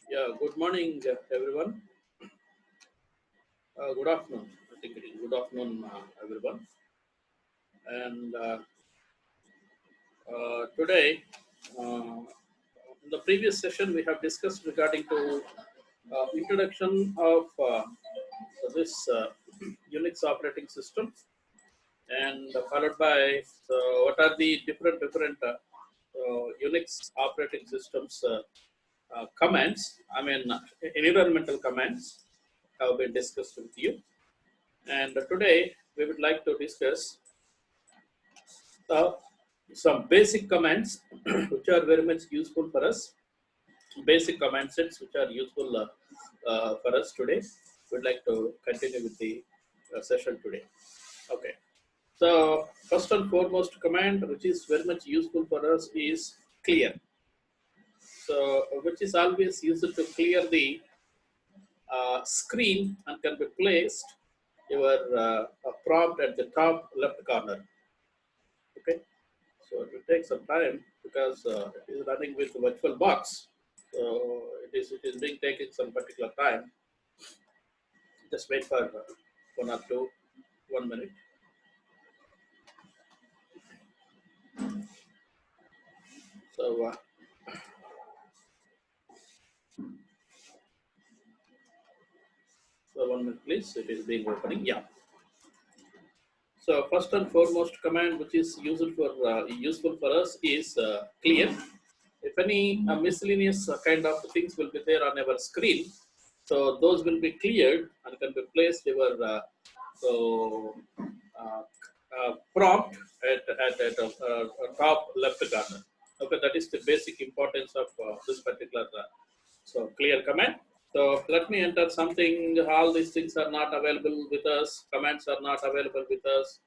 Yeah, good morning, everyone. Good afternoon. I think it is good afternoon, everyone. And today, in the previous session, we have discussed regarding to introduction of this Unix operating system, and followed by what are the different Unix operating systems commands. I mean, environmental commands have been discussed with you. And today we would like to discuss uh, some basic commands which are very much useful for us. Basic command sets which are useful for us today. We'd like to continue with the session today. Okay. So first and foremost command which is very much useful for us is clear. So which is always used to clear the screen and can be placed your prompt at the top left corner. Okay, so it will take some time because it is running with virtual box. So it is being taking some particular time. Just wait for 1 minute. So so 1 minute please. It is being opening. Yeah. So first and foremost command which is useful for us is clear. If any miscellaneous kind of things will be there on our screen, so those will be cleared and can be placed your so uh, prompt at top left corner. Okay, that is the basic importance of this particular clear command. So let me enter something. All these things are not available with us. Commands are not available with us,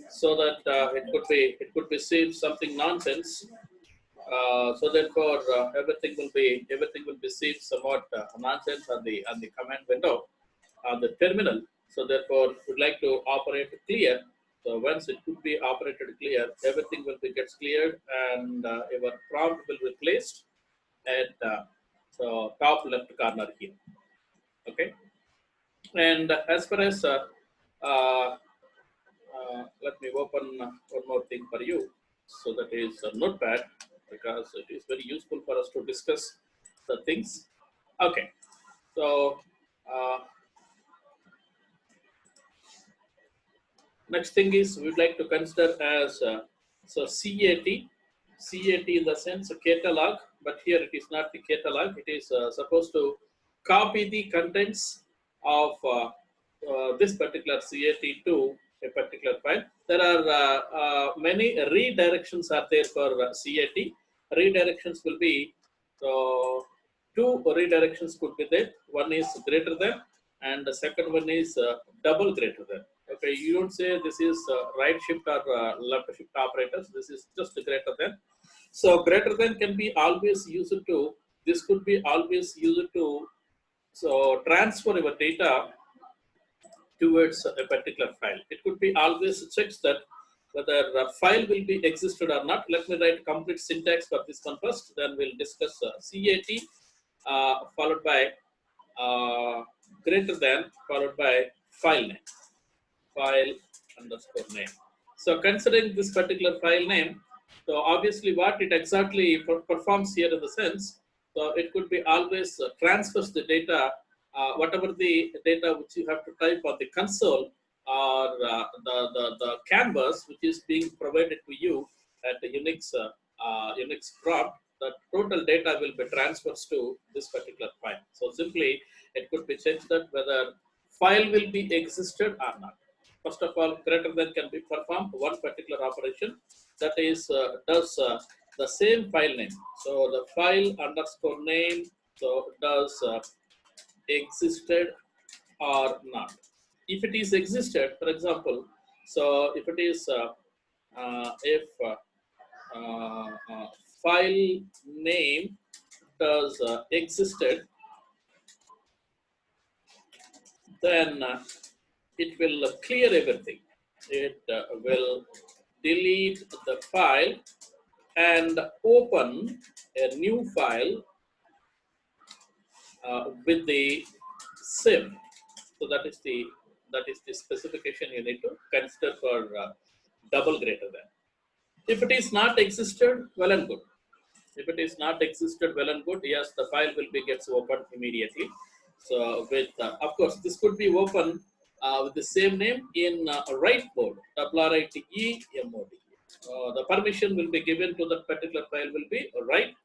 so that it could be saved something nonsense. So therefore, everything will be saved somewhat nonsense on the command window on the terminal. So therefore, would like to operate clear. So once it could be operated clear, everything will be gets cleared, and your prompt will be placed at so top left corner here. Okay, and as far as uh, let me open one more thing for you. So that is a notepad because it is very useful for us to discuss the things. Okay, so uh, next thing is we'd like to consider as so CAT in the sense a catalog, but here it is not the catalog. It is supposed to copy the contents of this particular CAT to a particular file. There are many redirections are there for CAT. Redirections will be so two redirections could be there. One is greater than, and the second one is double greater than. Okay, you don't say this is right shift or left shift operators. This is just greater than. So greater than can be always used to. This could be always used to so transfer your data towards a particular file. It could be always checks that whether a file will be existed or not. Let me write complete syntax for this one first. Then we'll discuss CAT followed by greater than followed by file name. File underscore name. So considering this particular file name, so obviously what it exactly performs here in the sense, so it could be always transfers the data, whatever the data which you have to type on the console or the canvas which is being provided to you at the Unix prompt, the total data will be transferred to this particular file. So simply it could be checked that whether file will be existed or not. First of all, greater than can be performed one particular operation that is does the same file name. So the file underscore name so does existed or not. If it is existed, for example, so if it is if file name does existed, then it will clear everything. It will delete the file and open a new file with the sim. So that is the specification you need to consider for double greater than. If it is not existed, well and good. If it is not existed, well and good. Yes, the file will be gets opened immediately. So with of course this could be open with the same name in write mode, WRITE mode. The permission will be given to that particular file will be write.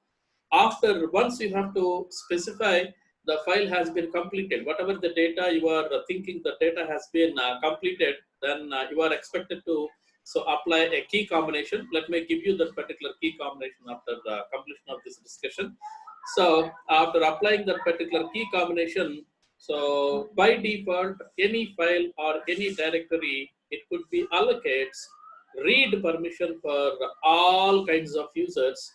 After once you have to specify the file has been completed, whatever the data you are thinking the data has been completed, then you are expected to so apply a key combination. Let me give you that particular key combination after the completion of this discussion. So after applying that particular key combination, so by default any file or any directory, it could be allocates read permission for all kinds of users,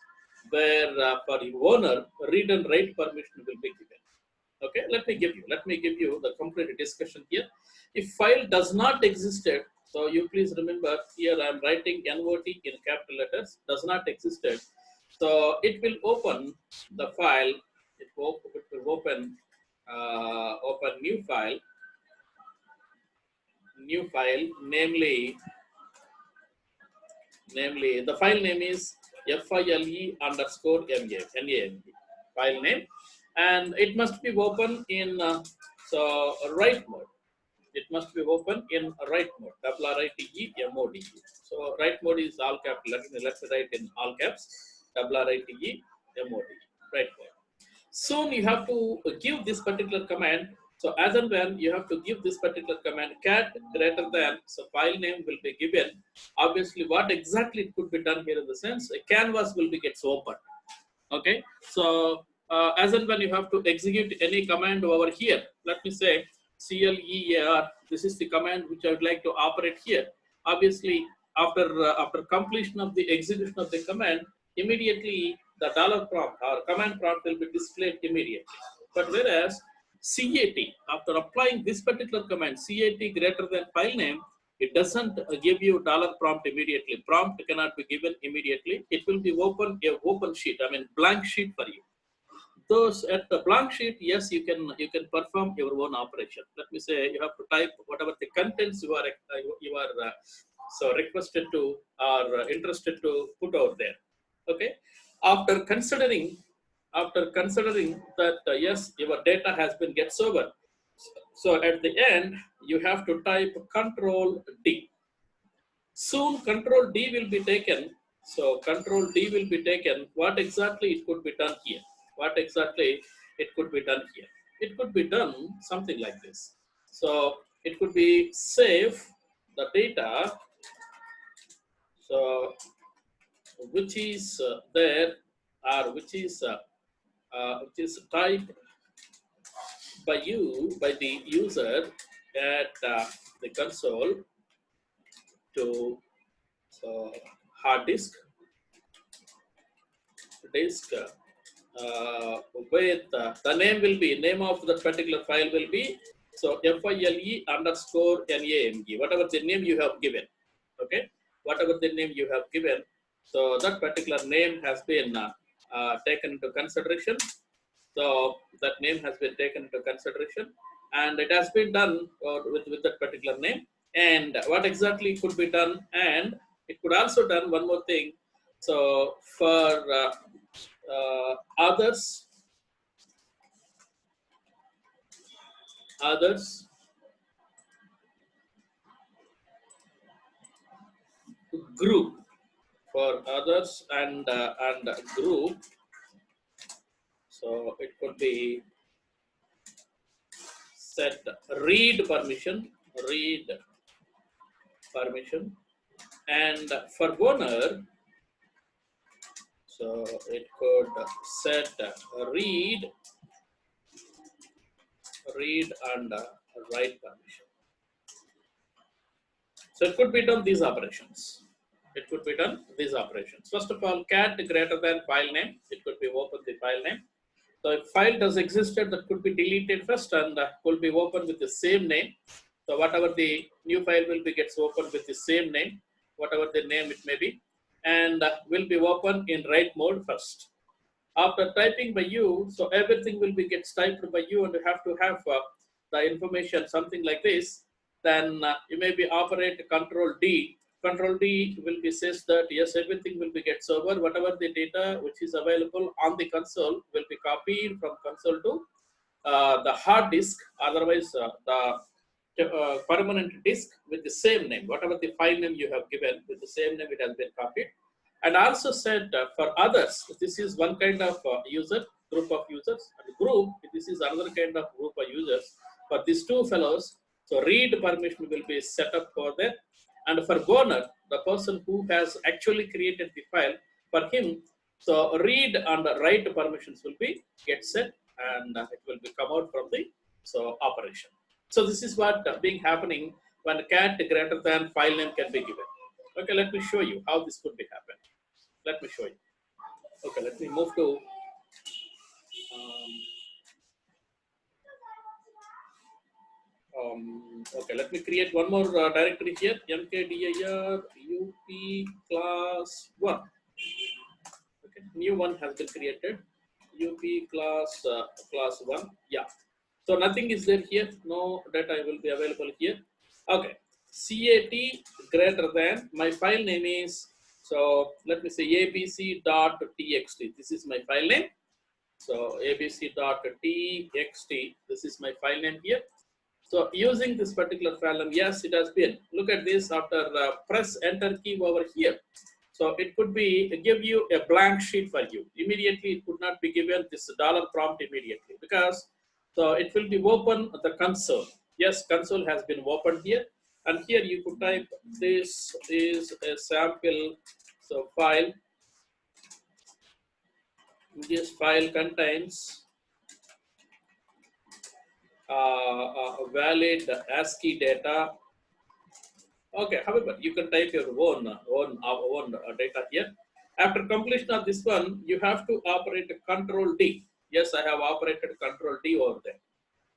where for the owner read and write permission will be given. Okay, let me give you the complete discussion here. If file does not existed, so you please remember here I am writing NOT in capital letters, does not existed. So it will open the file. It will open new file, namely the file name is file_NAMD file name, and it must be open in so write mode. It must be open in write mode, WRITE mode. So write mode is all capital. Let's write in all caps, WRITE mode, write mode. Soon you have to give this particular command. So as and when you have to give this particular command, cat greater than, so file name will be given. Obviously, what exactly it could be done here in the sense, a canvas will be gets open. Okay, so as and when you have to execute any command over here, let me say clear. This is the command which I would like to operate here. Obviously, after completion of the execution of the command, immediately the dollar prompt or command prompt will be displayed immediately. But whereas CAT, after applying this particular command, CAT greater than file name, it doesn't give you dollar prompt immediately. Prompt cannot be given immediately. It will be open sheet. I mean blank sheet for you. Those at the blank sheet, yes, you can perform your own operation. Let me say you have to type whatever the contents you are so requested to or interested to put out there. Okay. After considering that yes, your data has been gets over. So at the end, you have to type Control D. Soon Control D will be taken. So Control D will be taken. What exactly it could be done here? What exactly it could be done here? It could be done something like this. So it could be save the data. So which is there or which is typed by the user at the console to hard disk with the name will be name of the particular file will be so file_NAMG, whatever the name you have given. Okay, whatever the name you have given, so that particular name has been taken into consideration. So that name has been taken into consideration, and it has been done with that particular name. And what exactly could be done, and it could also done one more thing. So for others group, for others and group. So it could be set read permission, and for owner, so it could set read and write permission. So it could be done these operations. First of all, cat greater than file name. It could be open the file name. So if file does existed, that could be deleted first and could be opened with the same name. So whatever the new file will be gets opened with the same name, whatever the name it may be, and will be open in write mode first. After typing by you, so everything will be gets typed by you, and you have to have the information something like this. Then you maybe operate Control D. Control D will be says that yes, everything will be get server. Whatever the data which is available on the console will be copied from console to the hard disk. Otherwise, the permanent disk with the same name, whatever the file name you have given with the same name, it has been copied. And also said for others, this is one kind of user group of users, and group this is another kind of group of users. For these two fellows, so read permission will be set up for them, and for owner, the person who has actually created the file, for him, so read and write permissions will be get set, and it will be come out from the so operation. So this is what being happening when cat greater than file name can be given. Okay, let me show you how this could be happen. Let me show you. Okay, let me move to okay, let me create one more directory here, mkdir up class 1. Okay, new one has been created, up class 1. Yeah, so nothing is there here, no data will be available here. Okay, cat greater than, my file name is, so let me say abc.txt. This is my file name. So abc.txt, this is my file name here. So using this particular file name, yes, it has been. Look at this after press enter key over here. So it could be give you a blank sheet for you. Immediately, it could not be given this dollar prompt immediately, because so it will be open the console. Yes, console has been opened here, and here you could type this is a sample so file. This file contains valid ASCII data. Okay, however, you can type your own data here. After completion of this one, you have to operate Control D. Yes, I have operated Control D over there.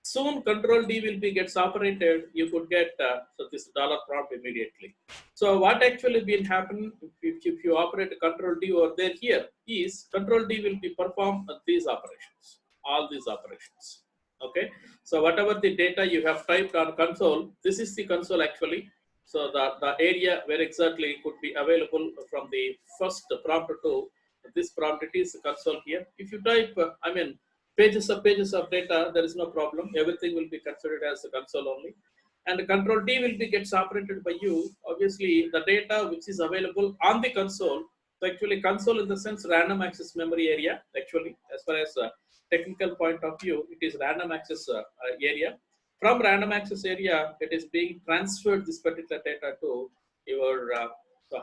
Soon Control D will be gets operated. You could get so this dollar prompt immediately. So what actually been happen if you operate Control D over there here is Control D will be perform these operations, all these operations. Okay, so whatever the data you have typed on console, this is the console actually. So the area where exactly could be available from the first prompt to this prompt, it is the console here. If you type, I mean, pages of data, there is no problem. Everything will be considered as the console only. And Control D will be gets operated by you. Obviously, the data which is available on the console. So actually, console in the sense random access memory area. Actually, as far as technical point of view, it is random access area. From random access area, it is being transferred this particular data to your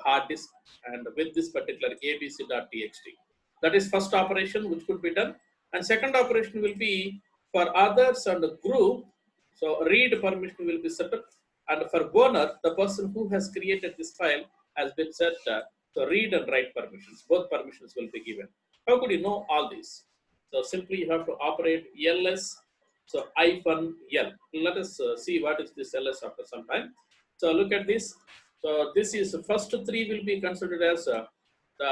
hard disk, and with this particular abc.txt. That is first operation which could be done. And second operation will be for others and group. So read permission will be set up. And for owner, the person who has created this file has been set so read and write permissions. Both permissions will be given. How could you know all these? So simply you have to operate ls, so -l. Let us see what is this ls after some time. So look at this. So this is first three will be considered as the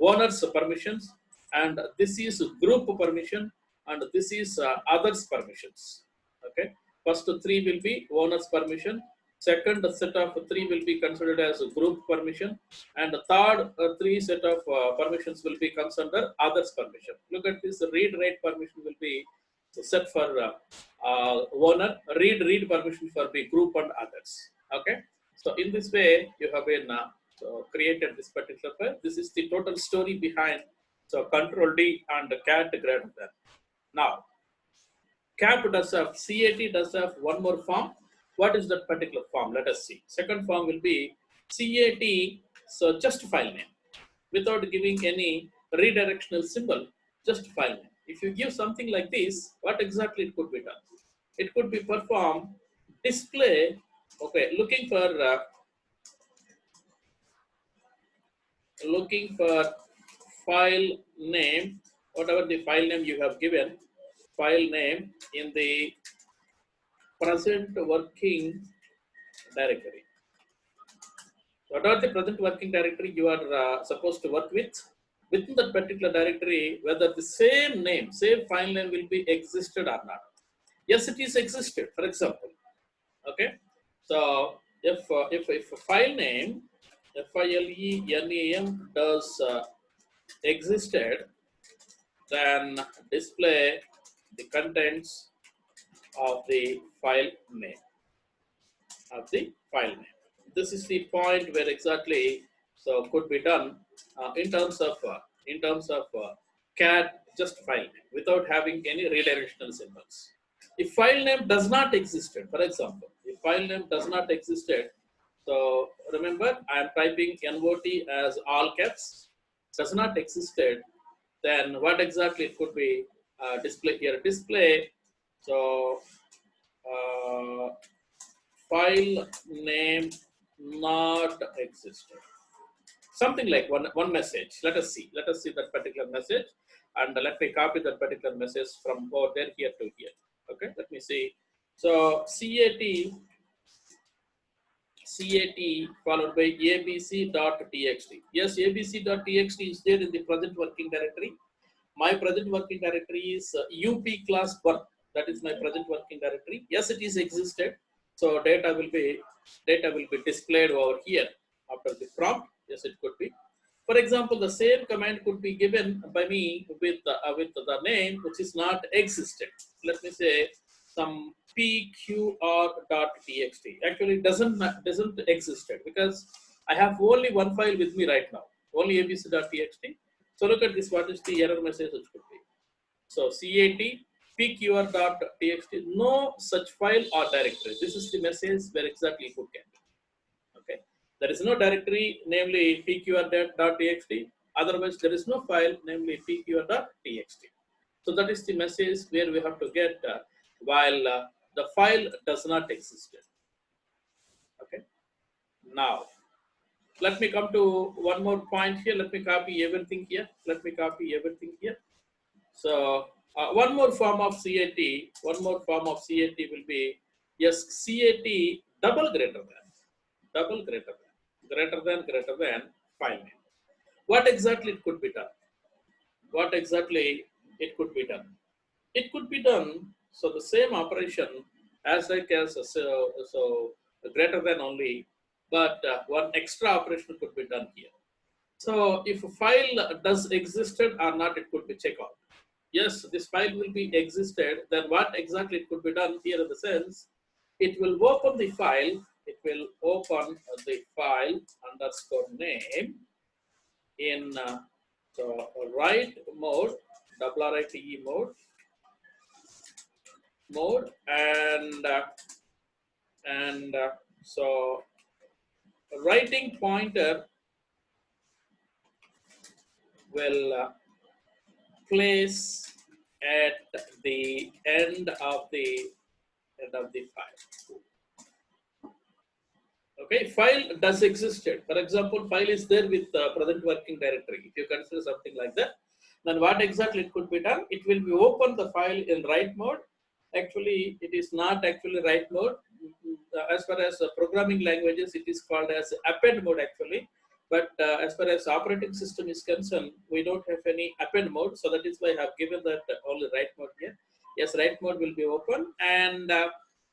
owner's permissions, and this is group permission, and this is others permissions. Okay, first three will be owner's permission. Second set of three will be considered as group permission, and the third three set of permissions will be considered others permission. Look at this, read write permission will be set for owner, read permission for the group and others. Okay, so in this way you have been so created this particular file. This is the total story behind so Control D and cat greater than. Now CAT does have one more form. What is that particular form? Let us see. Second form will be CAT, so just file name, without giving any redirectional symbol, just file name. If you give something like this, what exactly it could be done? It could be perform display. Okay, looking for file name, whatever the file name you have given, file name in the present working directory. What are the present working directory you are supposed to work with? within that particular directory whether the same name, same file name will be existed or not. Yes, it is existed, for example. Okay, so if a file name FILENAM does existed, then display the contents of the file name This is the point where exactly so could be done in terms of cat just file name without having any redirectional symbols. If file name does not existed, for example, if file name does not existed, so remember I am typing NOT as all caps, does not existed, then what exactly it could be display here? Display so file name not existed. Something like one message. Let us see that particular message, and let me copy that particular message from over there here to here. Okay, let me see. So cat followed by abc.txt. Yes, abc.txt is there in the present working directory. My present working directory is up class 1. That is my present working directory. Yes, it is existed. So data will be displayed over here after the prompt. Yes, it could be. For example, the same command could be given by me with the name which is not existed. Let me say some pqr.txt. Actually, it doesn't existed because I have only one file with me right now, only abc.txt. So look at this. What is the error message which could be? So cat pqr.txt, no such file or directory. This is the message where exactly it could get. Okay, there is no directory, namely pqr.txt. Otherwise, there is no file, namely pqr.txt. So that is the message where we have to get while the file does not exist. Okay. Now, let me come to one more point here. Let me copy everything here. So one more form of CAT, will be yes, CAT double greater than file name. What exactly it could be done? What exactly it could be done? It could be done. So the same operation as like as so greater than only, but one extra operation could be done here. So if a file does existed or not, it could be checked out. Yes, this file will be existed, then what exactly it could be done here in the sense, it will open the file, underscore name in so write mode, WRITE mode, and so writing pointer will place at the end of the file. Okay, file does existed. For example, file is there with present working directory. If you consider something like that, then what exactly it could be done? It will be open the file in write mode. Actually, it is not actually write mode. As far as programming languages, it is called as append mode actually. But as far as operating system is concerned, we don't have any append mode. So that is why I have given that only write mode here. Yes, write mode will be open, and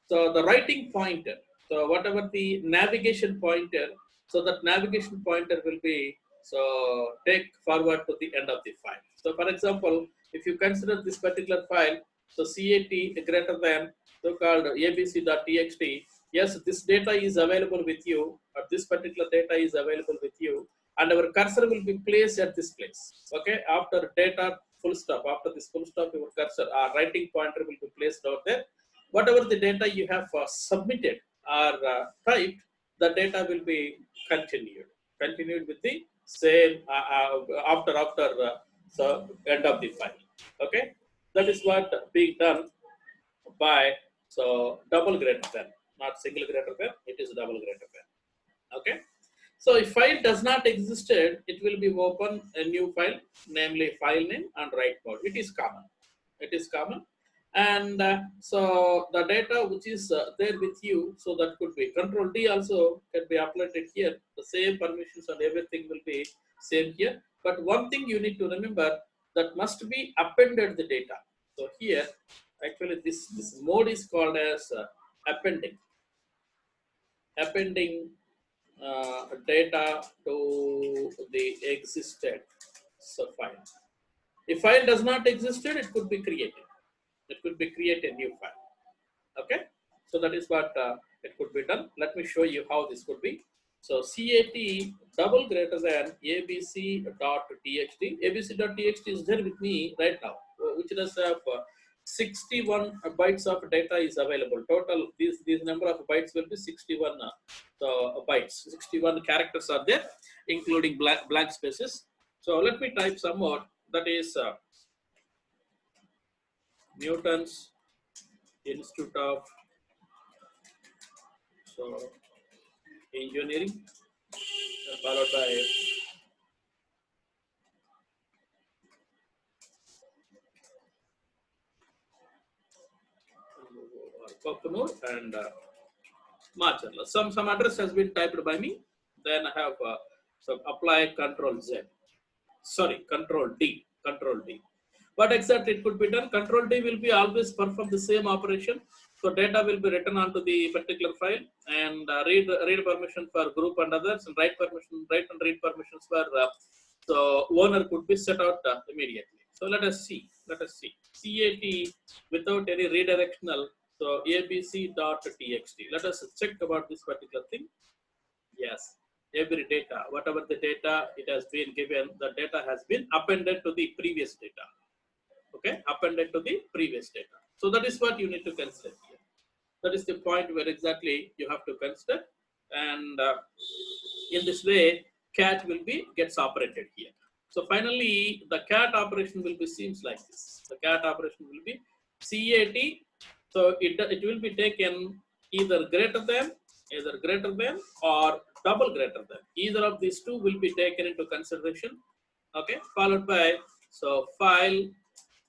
so the writing pointer. So whatever the navigation pointer, so that navigation pointer will be so take forward to the end of the file. So for example, if you consider this particular file, so cat greater than so called abc.txt. Yes, this data is available with you, or this particular data is available with you, and our cursor will be placed at this place. Okay, after data full stop, after this full stop, your cursor writing pointer will be placed out there. Whatever the data you have submitted or typed, the data will be continued with the same after so end of the file. Okay, that is what being done by so double greater than, not single greater than, it is double greater than. Okay, so if file does not existed, it will be open a new file, namely file name and write mode. It is common. And so the data which is there with you, so that could be Control D also can be uploaded here. The same permissions and everything will be same here. But one thing you need to remember, that must be appended the data. So here, actually, this mode is called as appending data to the existed file. If file does not existed, it could be created. It could be create a new file. Okay, so that is what it could be done. Let me show you how this could be. So cat double greater than abc.txt. abc.txt is there with me right now, which does have 61 bytes of data is available. Total, these number of bytes will be 61 bytes. 61 characters are there, including blank spaces. So let me type some more. That is Newton's Institute of Engineering, followed by Kokunur and Marchandler. Some address has been typed by me. Then I have apply Control Z. Sorry, Control D. Control D. What exactly it could be done? Control D will be always perform the same operation. So data will be written onto the particular file, and read permission for group and others, and write and read permissions for so owner could be set out immediately. So let us see. CAT without any redirectional. So abc.txt. Let us check about this particular thing. Yes, every data, whatever the data it has been given, the data has been appended to the previous data. Okay, appended to the previous data. So that is what you need to consider here. That is the point where exactly you have to consider, and in this way, cat will be gets operated here. So finally, the cat operation will be seems like this. The cat operation will be cat. So it will be taken either greater than or double greater than. Either of these two will be taken into consideration. Okay, followed by file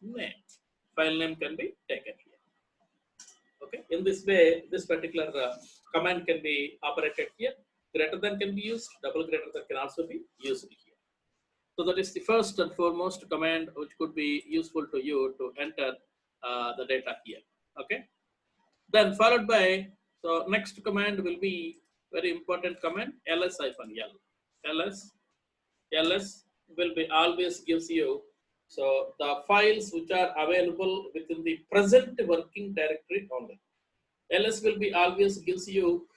name. File name can be taken here. Okay, in this way, this particular command can be operated here. Greater than can be used, double greater than can also be used here. So that is the first and foremost command which could be useful to you to enter the data here. Okay, then followed by, so next command will be very important command, ls-l. ls will be always gives you the files which are available within the present working directory only. ls will be always gives you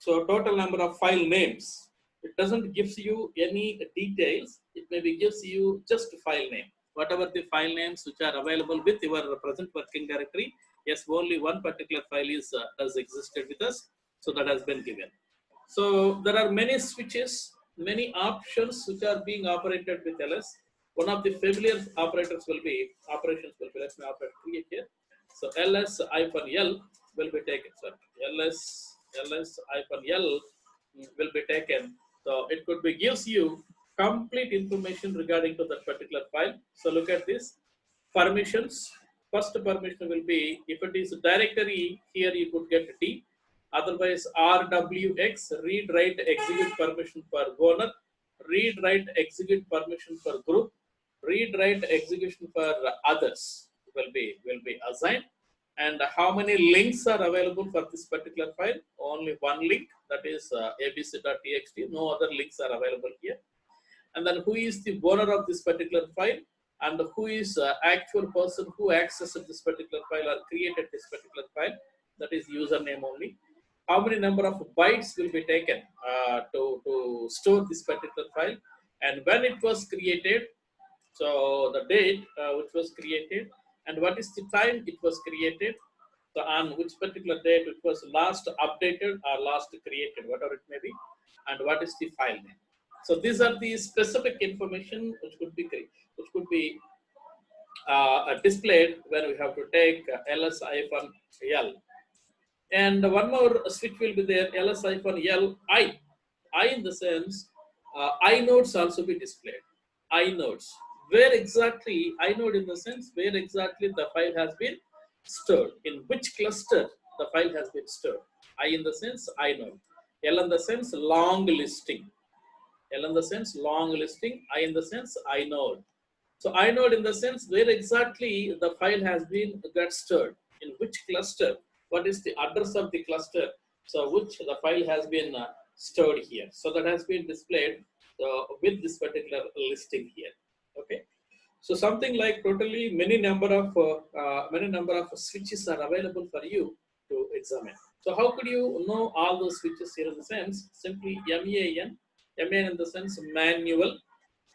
total number of file names. It doesn't gives you any details. It maybe gives you just file name. Whatever the file names which are available with your present working directory, yes, only one particular file is has existed with us. So that has been given. So there are many switches, many options which are being operated with ls. One of the familiar operations will be, let me create here. So ls-l will be taken. So ls-l will be taken. So it could be gives you complete information regarding to that particular file. So look at this. Permissions. First permission will be, if it is directory, here you could get D. Otherwise, RWX, read, write, execute permission for owner, read, write, execute permission for group, read, write, execution for others will be assigned. And how many links are available for this particular file? Only one link, that is abc.txt. No other links are available here. And then who is the owner of this particular file, and who is actual person who accessed this particular file or created this particular file, that is username only. How many number of bytes will be taken to store this particular file, and when it was created, so the date which was created, and what is the time it was created, so on which particular date it was last updated or last created, whatever it may be, and what is the file name. So these are the specific information which could be displayed when we have to take ls-l. And one more switch will be there, ls-l I. I in the sense, inodes also be displayed. Inodes. Where exactly, inode in the sense, where exactly the file has been stored. In which cluster the file has been stored. I in the sense, inode. L in the sense, long listing. L in the sense long listing, I in the sense inode. So inode in the sense where exactly the file has been got stored, in which cluster, what is the address of the cluster, so which the file has been stored here. So that has been displayed with this particular listing here. Okay. So something like totally many number of switches are available for you to examine. So how could you know all those switches here in the sense? Simply MAN in the sense manual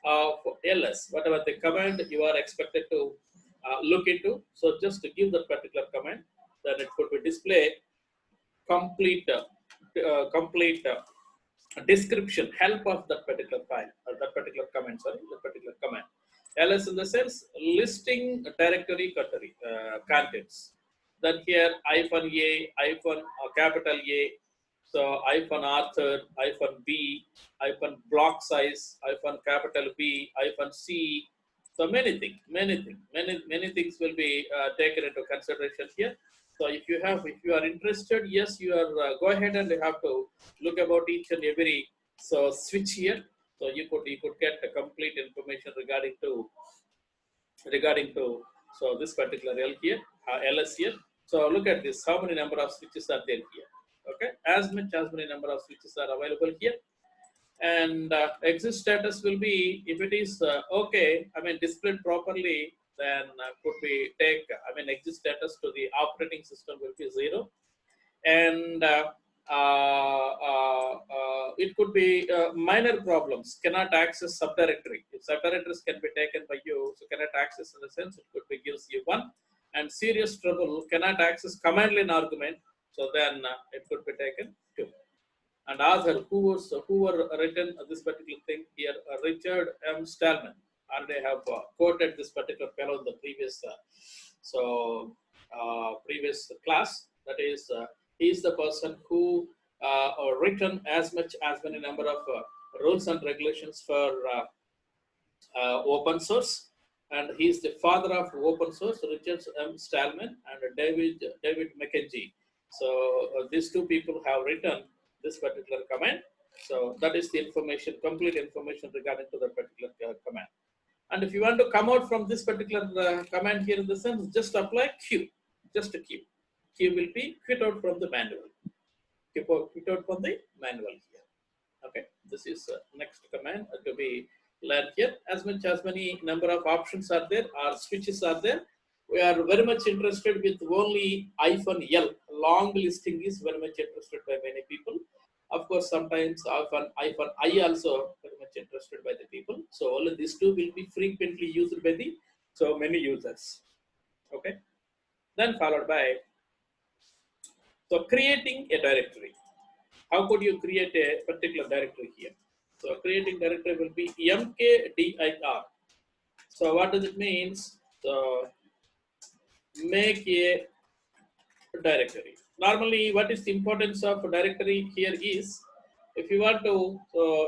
of LS, whatever the command you are expected to look into. So just to give that particular command, then it could be display complete description, help of that particular file or that particular command, sorry, that particular command. LS in the sense listing directory contents. Then here hyphen A, hyphen capital A, so hyphen author, hyphen B, hyphen block size, hyphen capital B, hyphen C. So many things will be taken into consideration here. So if you are interested, yes, you are go ahead and you have to look about each and every so switch here. So you could get a complete information regarding to so this particular L here, LS here. So look at this. How many number of switches are there here? Okay, as many number of switches are available here. And exit status will be if it is okay, I mean displayed properly, then could be take, I mean exit status to the operating system will be 0. And it could be minor problems, cannot access subdirectory. If subdirectories can be taken by you, so cannot access in the sense it could be gives you 1. And serious trouble, cannot access command line argument, so then it could be taken 2. And author who were written this particular thing here, Richard M. Stallman, and they have quoted this particular fellow in the previous previous class. That is, he is the person who written as many number of rules and regulations for open source, and he is the father of open source, Richard M. Stallman and David McKenzie. So these two people have written this particular command. So that is the information, complete information regarding to that particular command. And if you want to come out from this particular command here in the sense, just apply Q, just a Q. Q will be quit out from the manual. Quit out from the manual here. Okay, this is next command to be learned here. As many number of options are there or switches are there, we are very much interested with only hyphen L. Long listing is very much interested by many people. Of course, sometimes hyphen I also very much interested by the people. So only these two will be frequently used by the so many users. Okay, then followed by so creating a directory. How could you create a particular directory here? So creating directory will be mkdir. So what does it mean? So make a directory. Normally, what is the importance of a directory here is, if you want to,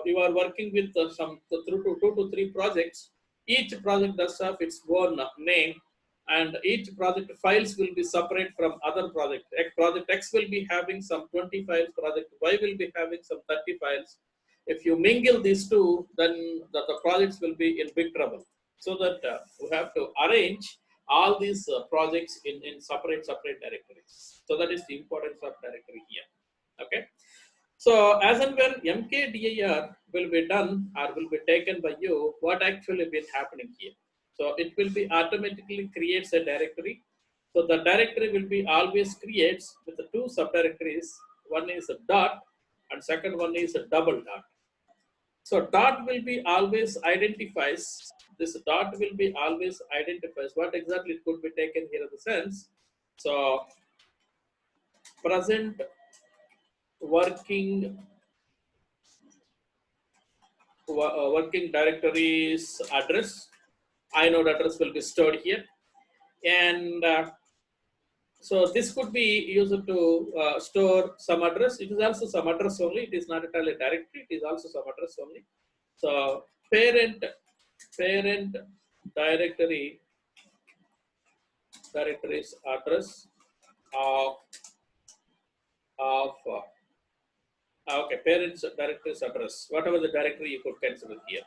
you are working with some through two to three projects. Each project does have its own name, and each project files will be separate from other project. Project X will be having some 20 files. Project Y will be having some 30 files. If you mingle these two, then the projects will be in big trouble. So that you have to arrange all these projects in separate directories. So that is the importance of directory here. Okay. So as and when mkdir will be done or will be taken by you, what actually been happening here? So it will be automatically creates a directory. So the directory will be always creates with the two subdirectories. One is a dot and second one is a double dot. So dot will be always identifies, this dot will be always identifies what exactly it could be taken here in the sense. So present working working directories address, inode address will be stored here. And so this could be used to store some address. It is also some address only. It is not entirely directory. It is also some address only. So parent directories address of Okay, parents directory's address, whatever the directory you could consider here.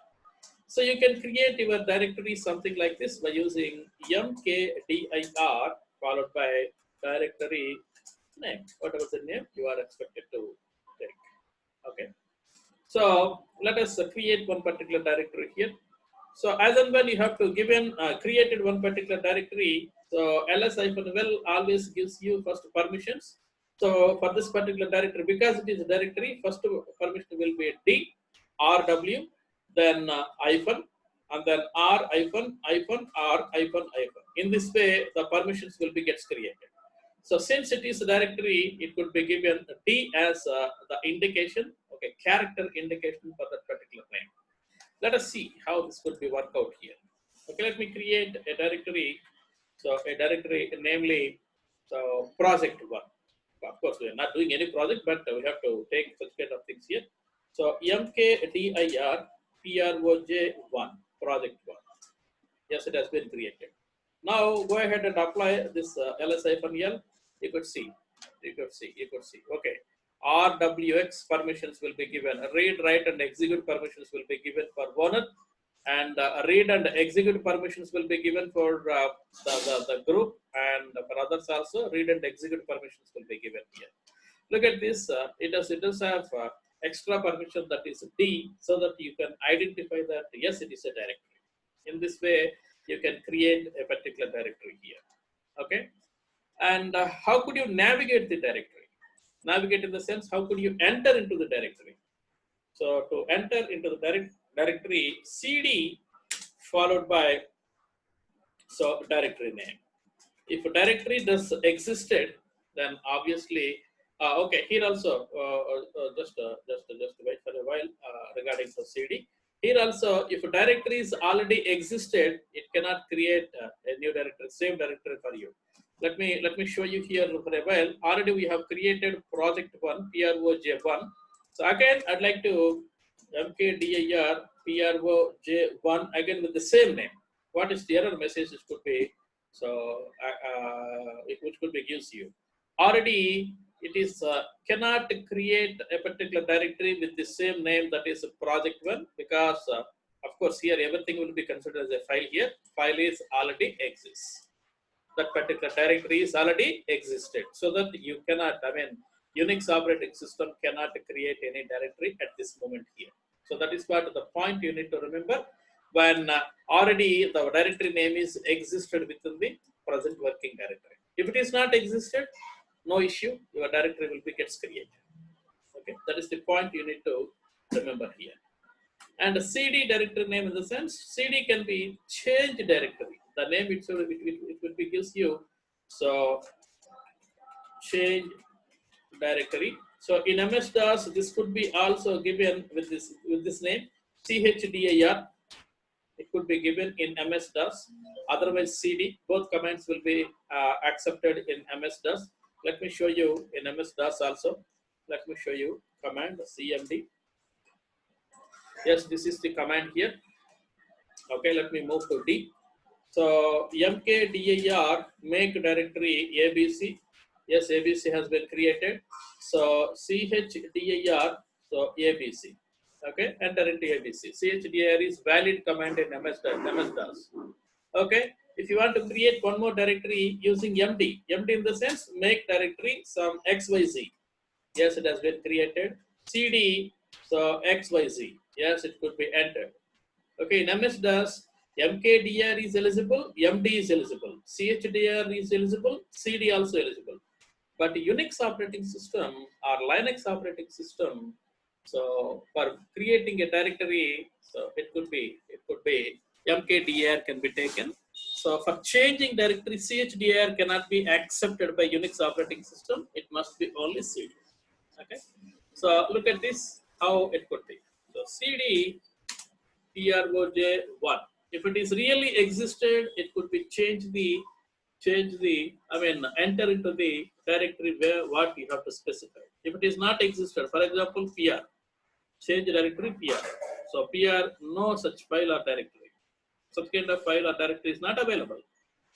So you can create your directory something like this by using mkdir followed by directory name, whatever the name you are expected to take. Okay. So let us create one particular directory here. So as and when you have to give in created one particular directory, so ls-well always gives you first permissions. So for this particular directory, because it is a directory, first permission will be d rw, then hyphen, and then r hyphen hyphen r hyphen hyphen. In this way, the permissions will be gets created. So since it is a directory, it could be given d as the indication, okay, character indication for that particular name. Let us see how this could be worked out here. Okay, let me create a directory. So a directory, namely, so project one. Of course, we are not doing any project, but we have to take such kind of things here. So mkdir proj1 project one. Yes, it has been created. Now go ahead and apply this ls-l. You could see, you could see, you could see. Okay, RWX permissions will be given. Read, write, and execute permissions will be given for one, and read and execute permissions will be given for the group, and for others also read and execute permissions will be given here. Look at this. It does have extra permission, that is D, so that you can identify that yes, it is a directory. In this way, you can create a particular directory here. Okay, and how could you navigate the directory? Navigate in the sense, how could you enter into the directory? So to enter into the directory, CD followed by so directory name. If a directory does existed, then obviously, okay, here also, just wait for a while regarding the CD. Here also, if a directory is already existed, it cannot create a new directory, same directory for you. Let me show you here for a while. Already we have created project one, proj1. So again, I'd like to mkdir proj1 again with the same name. What is the error message? It could be so which could be gives you already it is cannot create a particular directory with the same name, that is project one, because of course here everything will be considered as a file. Here file is already exists, that particular directory is already existed, so that you cannot, I mean, Unix operating system cannot create any directory at this moment here. So that is what the point you need to remember when already the directory name is existed within the present working directory. If it is not existed, no issue, your directory will be gets created. Okay, that is the point you need to remember here. And CD directory name in the sense, CD can be changed directory. The name itself it will be gives you so change directory. So in MS DOS, this could be also given with this name CHDIR. It could be given in MS DOS. Otherwise, CD. Both commands will be accepted in MS DOS. Let me show you in MS DOS also. Let me show you command CMD. Yes, this is the command here. Okay, let me move to D. So mkdir make directory ABC. Yes, ABC has been created. So chdr, so ABC. Okay, enter into ABC. Chdr is valid command in MS-DOS. Okay, if you want to create one more directory using MD in the sense make directory some XYZ. Yes, it has been created. CD, so XYZ. Yes, it could be entered. Okay, in MS-DOS, mkdir is eligible, MD is eligible, chdr is eligible, CD also eligible. But Unix operating system or Linux operating system, so for creating a directory, so it could be mkdir can be taken. So for changing directory, chdr cannot be accepted by Unix operating system. It must be only CD. Okay. So look at this, how it could be. So CD proj1. If it is really existed, it could be change the I mean enter into the directory where what you have to specify. If it is not existed, for example, PR, change directory PR. So PR, no such file or directory. Such kind of file or directory is not available.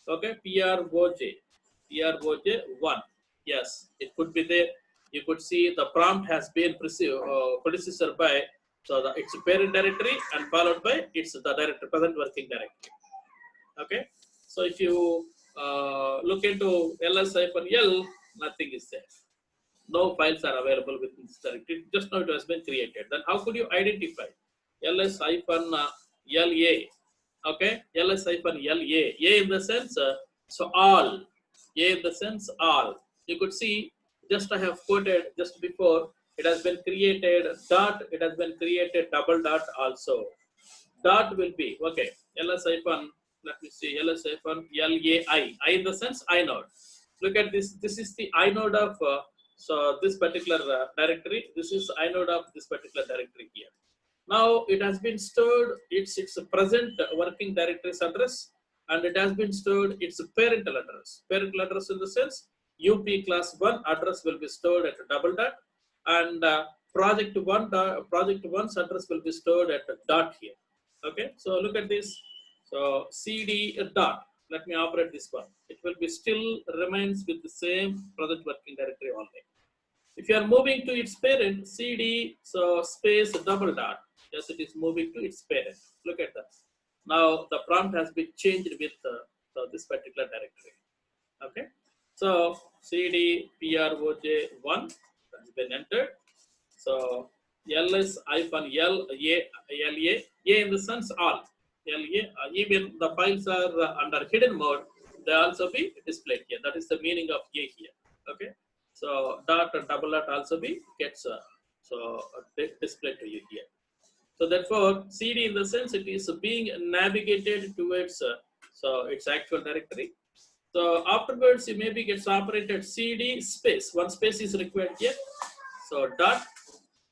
Okay, proj1. Yes, it could be there. you could see the prompt has been predecessor by, so its parent directory and followed by its the directory, present working directory. Okay, so if you look into ls-l, nothing is there. No files are available within this directory. Just now it has been created. Then how could you identify ls-la? Okay, ls-la. A in the sense, so all. A in the sense all. You could see, just I have quoted just before, it has been created dot, it has been created double dot also. Dot will be, okay, ls-, let me see, ls-lai. I in the sense inode. Look at this. This is the inode of, so this particular directory. This is inode of this particular directory here. Now it has been stored its present working directory's address, and it has been stored its parental address. Parental address in the sense UP class 1 address will be stored at a double dot, and project 1's address will be stored at a dot here. Okay, so look at this. So cd dot. Let me operate this one. It will be still remains with the same project working directory only. If you are moving to its parent, cd so space double dot. Yes, it is moving to its parent. Look at that. Now the prompt has been changed with so this particular directory. Okay. So cd proj1 has been entered. So ls-l, a in the sense all. Even the files are under hidden mode, they also be displayed here. That is the meaning of a here. Okay. So dot and double dot also be gets displayed to you here. So therefore, CD in the sense it is being navigated towards so its actual directory. So afterwards, it maybe gets operated CD space. One space is required here. So dot.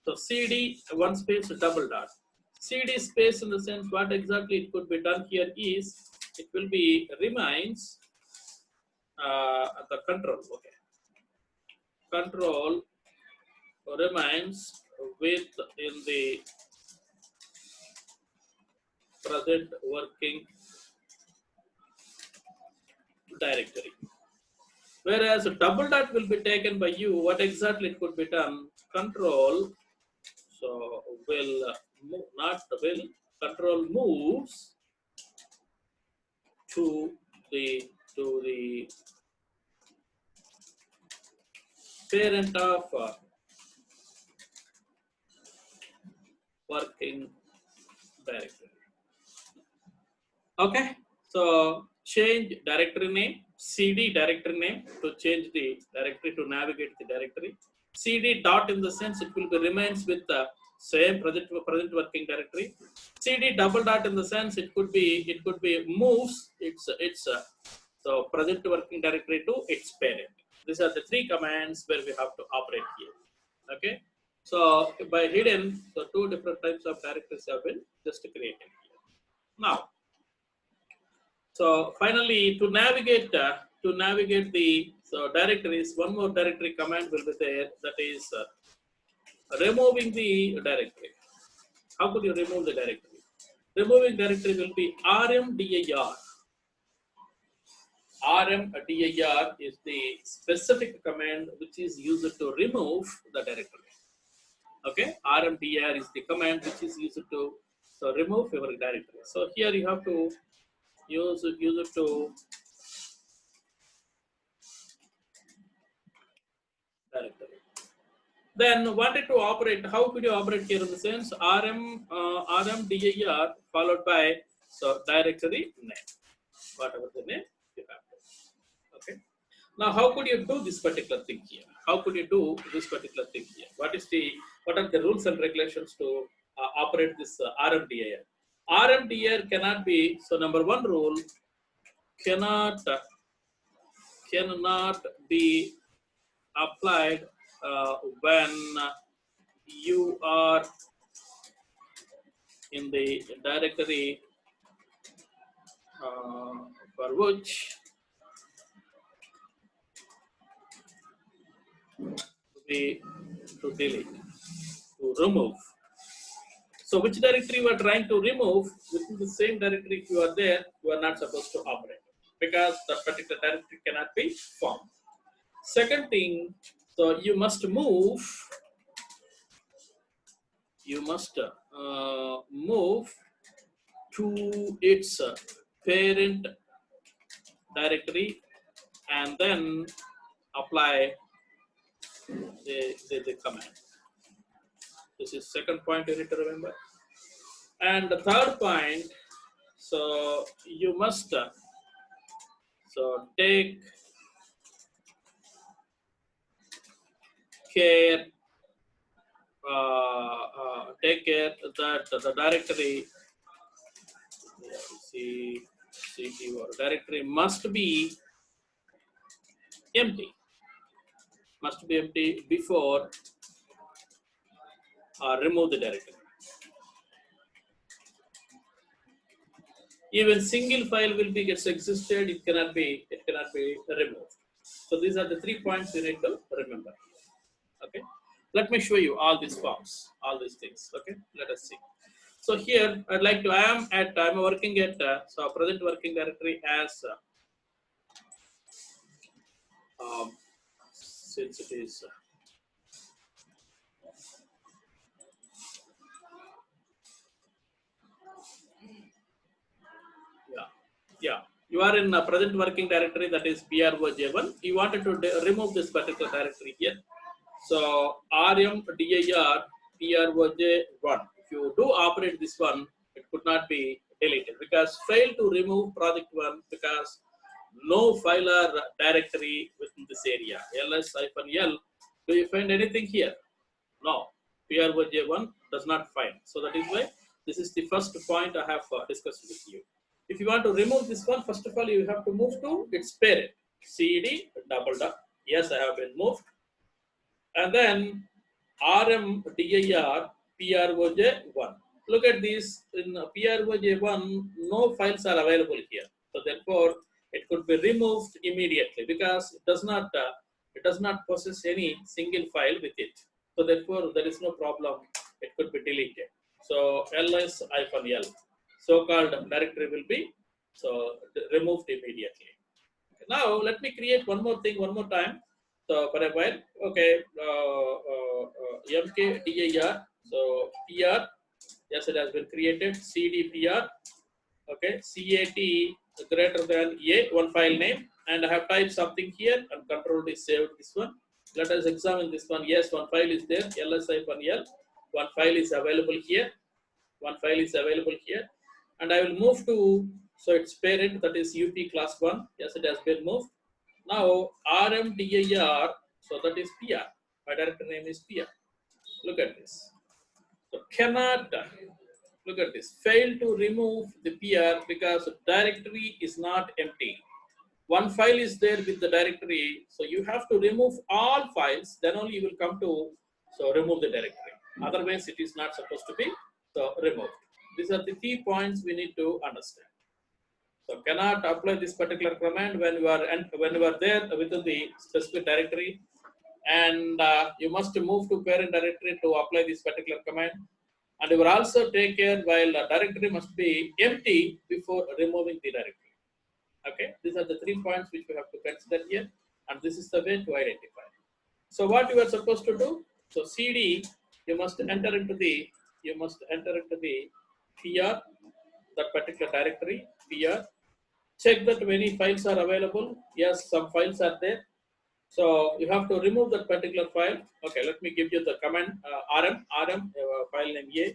So CD one space double dot. CD space in the sense what exactly it could be done here is it will be remains the control. Okay. Control remains with in the present working directory. Whereas a double dot will be taken by you, what exactly it could be done? Control, so will not will, control moves to the parent of working directory. Okay, so change directory name, cd directory name to change the directory to navigate the directory. Cd dot in the sense it will be remains with the same present working directory. Cd double dot in the sense it could be moves its so present working directory to its parent. These are the three commands where we have to operate here. Okay, so by hidden, so two different types of directories have been just created here. Now, so finally, to navigate the so directories, one more directory command will be there. That is removing the directory. How could you remove the directory? Removing directory will be rmdir. Rmdir is the specific command which is used to remove the directory. Okay, rmdir is the command which is used to so remove your directory. So here you have to use it to directory. Then wanted to operate. How could you operate here in the sense rmdir followed by so directory name, whatever the name you have to. Okay. Now, how could you do this particular thing here? How could you do this particular thing here? What are the rules and regulations to operate this rmdir? Rmdir cannot be, so number one rule cannot be applied when you are in the directory for which to delete, to remove. So which directory you are trying to remove, within the same directory if you are there, you are not supposed to operate because that particular directory cannot be formed. Second thing, So you must move move to its parent directory and then apply the command. This is second point you need to remember. And the third point, so you must so care take care that the directory see or directory must be empty before remove the directory. Even single file will be gets existed, it cannot be removed. So these are the 3 points you need to remember. Okay, let me show you all these forms, all these things. Okay, let us see. So here I'd like to I'm working at so present working directory as since it is yeah, you are in a present working directory, that is PROJ1. You wanted to remove this particular directory here. So RMDIR PROJ1. If you do operate this one, it could not be deleted because fail to remove project one because no file or directory within this area. ls-l. Do you find anything here? No. PROJ1 does not find. So that is why this is the first point I have discussed with you. If you want to remove this one, first of all, you have to move to its parent. CD double dot. Yes, I have been moved. And then RMDIR PROJ1. Look at this. In PROJ1, no files are available here. So therefore, it could be removed immediately because it does not possess any single file with it. So therefore, there is no problem. It could be deleted. So ls-l, so-called directory will be removed immediately. Now let me create one more thing one more time. So for a while, okay, mkdir, so pr, yes, it has been created. cdpr, okay, cat greater than a, one file name, and I have typed something here and control is saved this one. Let us examine this one. Yes, one file is there, ls-l, one file is available here, and I will move to, so its parent, that is UP class 1. Yes, it has been moved. Now RMDIR, so that is PR. My director name is PR. Look at this. So cannot, look at this, fail to remove the PR because directory is not empty. One file is there with the directory, so you have to remove all files, then only you will come to remove the directory. Otherwise, it is not supposed to be removed. These are the key points we need to understand. So cannot apply this particular command when you are there within the specific directory, and you must move to parent directory to apply this particular command. And you will also take care while the directory must be empty before removing the directory. Okay, these are the 3 points which we have to consider here, and this is the way to identify. So what you are supposed to do? So CD, you must enter into the PR, that particular directory PR. Check that many files are available. Yes, some files are there. So you have to remove that particular file. Okay, let me give you the command rm file name A.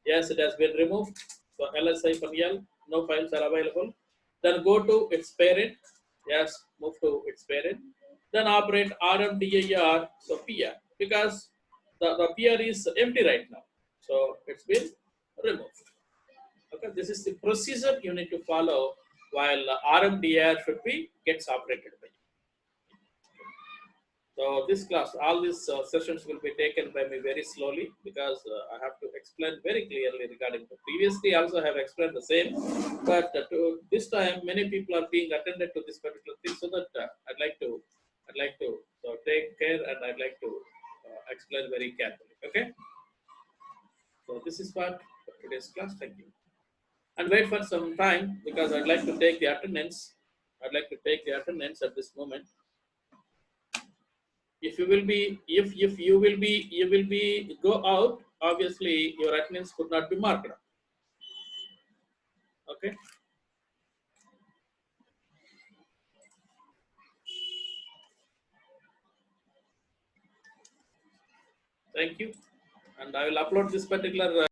Yes, it has been removed. So ls-l, no files are available. Then go to its parent. Yes, move to its parent. Then operate rmdir, so PR, because the PR is empty right now. So it's been removed. Okay, this is the procedure you need to follow while RMDIR should be gets operated by you. So this class, all these sessions will be taken by me very slowly because I have to explain very clearly regarding the previously also have explained the same, but this time many people are being attended to this particular thing, so that I'd like to take care, and I'd like to explain very carefully. Okay. So this is what today's class. Thank you. And wait for some time because I'd like to take the attendance. At this moment. If you will be, if you will be go out, obviously your attendance could not be marked. Okay. Thank you. And I will upload this particular